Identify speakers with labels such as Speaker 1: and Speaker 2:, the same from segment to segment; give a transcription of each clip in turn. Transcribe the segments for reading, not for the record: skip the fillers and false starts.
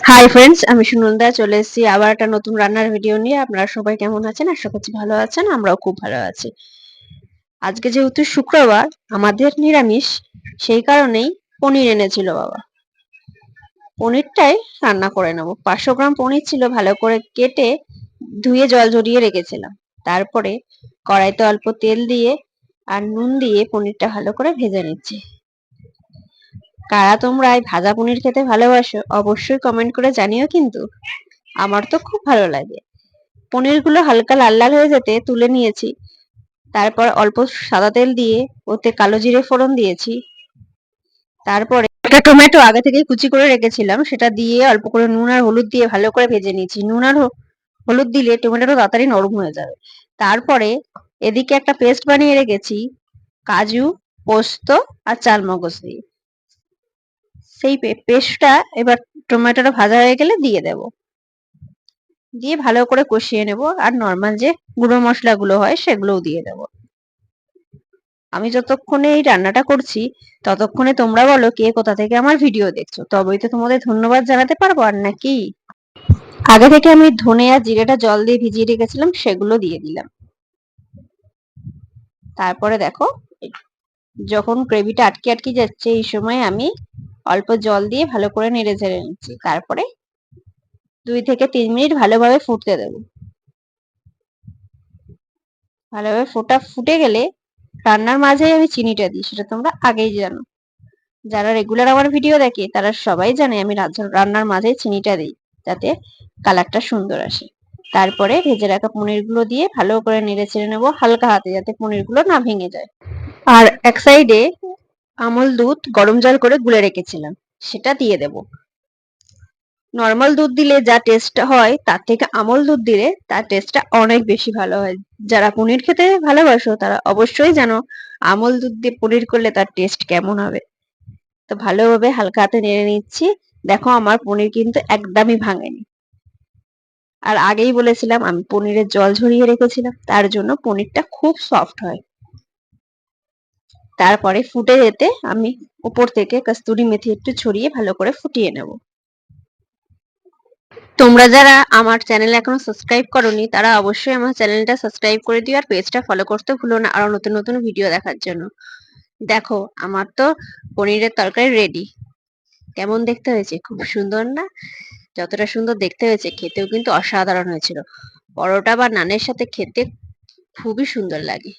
Speaker 1: Hi friends, আমি সুনন্দা চলে এসেছি আবার একটা নতুন রান্নার ভিডিও নিয়ে। আপনারা সবাই কেমন আছেন? আশা করছি ভালো আছেন। আমরাও খুব ভালো আছি। আজকে যেহেতু শুক্রবার, আমাদের নিরামিষ, সেই কারণেই পনির এনেছিল বাবা। পনিরটাই রান্না করে নেব। 500 গ্রাম পনির ছিল, ভালো করে কেটে ধুয়ে জল ঝরিয়ে রেখেছিলাম। তারপরে কড়াইতে অল্প তেল দিয়ে আর নুন দিয়ে পনিরটা ভালো করে ভেজে নিচ্ছি। কারা তোমরা এই ভাজা পনির খেতে ভালোবাসো অবশ্যই কমেন্ট করে জানিও কিন্তু। আমার তো খুব ভালো লাগে। পনিরগুলো হালকা লাল লাল হয়ে যেতে তুলে নিয়েছি। তারপর অল্প সাদা তেল দিয়ে ওতে কালো জিরে ফোড়ন দিয়েছি। তারপরে একটা টমেটো আগে থেকে কুচি করে রেখেছিলাম, সেটা দিয়ে অল্প করে নুন আর হলুদ দিয়ে ভালো করে ভেজে নিয়েছি। নুন আর হলুদ দিলে টমেটোটা তাড়াতাড়ি নরম হয়ে যাবে। তারপরে এদিকে একটা পেস্ট বানিয়ে রেখেছি কাজু, পোস্ত আর চালমগজ দিয়ে। সেই পেস্টটা এবার টমেটোটা ভাজা হয়ে গেলে দিয়ে দেব। দিয়ে ভালো করে কষিয়ে নেব আর নর্মাল যে গুঁড়ো মশলাগুলো হয় সেগুলোও দিয়ে দেব। আমি যতক্ষণে এই রান্নাটা করছি ততক্ষণে তোমরা বলো কে কোথা থেকে আমার ভিডিও দেখছো, তবেই তো তোমাদের ধন্যবাদ জানাতে পারবো। আর নাকি আগে থেকে আমি ধনে আর জিরেটা জল দিয়ে ভিজিয়ে রেখেছিলাম, সেগুলো দিয়ে দিলাম। তারপরে দেখো, যখন গ্রেভিটা আটকে আটকে যাচ্ছে এই সময় আমি অল্প জল দিয়ে ভালো করে নেড়ে ঝেড়ে নিচ্ছি। তারপরে 2 থেকে 3 মিনিট ভালোভাবে ফুটতে দেব। ভালোভাবে ফুটে গেলে রান্নার মাঝেই আমি চিনিটা দিই, সেটা তোমরা আগেই জানো। যারা রেগুলার আমার ভিডিও দেখে তারা সবাই জানে আমি রান্নার মাঝে চিনিটা দিই, যাতে কালারটা সুন্দর আসে। তারপরে ভেজে রাখা পনিরগুলো দিয়ে ভালো করে নেড়ে চেড়ে নেবো হালকা হাতে, যাতে পনিরগুলো না ভেঙে যায়। আর এক সাইডে আমল দুধ গরম জল করে গুলে রেখেছিলাম, সেটা দিয়ে দেব। নর্মাল দুধ দিলে যা টেস্ট হয় তার থেকে আমল দুধ দিলে তার টেস্টটা অনেক বেশি ভালো হয়। যারা পনির খেতে ভালোবাসো তারা অবশ্যই জানো আমল দুধ দিয়ে পনির করলে তার টেস্ট কেমন হবে। তো ভালোভাবে হালকা হাতে নেড়ে নিচ্ছি। দেখো আমার পনির কিন্তু একদমই ভাঙেনি। আর আগেই বলেছিলাম আমি পনিরের জল ঝরিয়ে রেখেছিলাম, তার জন্য পনিরটা খুব সফট হয়। তারপরে ফুটে যেতে আমি উপর থেকে কস্তুরি মেথি একটু ছড়িয়ে ভালো করে ফুটিয়ে নেব। তোমরা যারা আমার চ্যানেল এখনো সাবস্ক্রাইব করোনি তারা অবশ্যই আমার চ্যানেলটা সাবস্ক্রাইব করে দিও আর পেজটা ফলো করতে ভুলো না আরো নতুন নতুন ভিডিও দেখার জন্য। দেখো আমার তো পনিরের তরকারি রেডি। কেমন দেখতে হয়েছে? খুব সুন্দর না? যতটা সুন্দর দেখতে হয়েছে খেতেও কিন্তু অসাধারণ হয়েছিল। পরোটা বা নানের সাথে খেতে খুবই সুন্দর লাগে।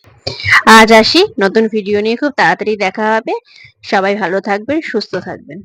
Speaker 1: আজ আসি, নতুন ভিডিও নিয়ে খুব তাড়াতাড়ি দেখা হবে। সবাই ভালো থাকবেন, সুস্থ থাকবেন।